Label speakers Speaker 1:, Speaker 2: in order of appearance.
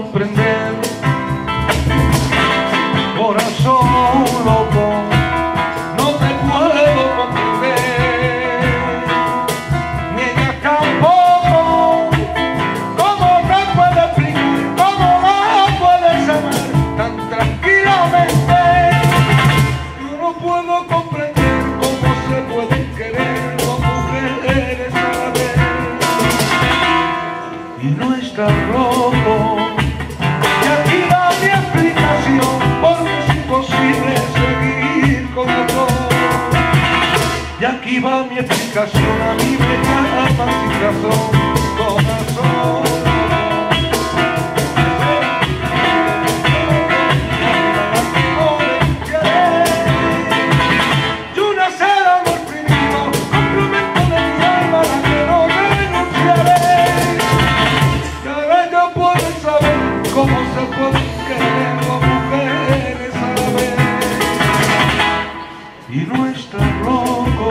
Speaker 1: comprender, corazón loco, no te puedo comprender, ni ella tampoco. ¿Cómo te puedo explicar? ¿Cómo la puedes amar tan tranquilamente? Yo no puedo comprender cómo se pueden querer dos mujeres a la vez y no estar loco. Y aquí va mi explicación, porque es imposible seguir con otro. Y aquí va mi explicación, a mí me llaman sin razón, corazón. ¿Cómo se pueden querer dos mujeres a la vez y no estar loco?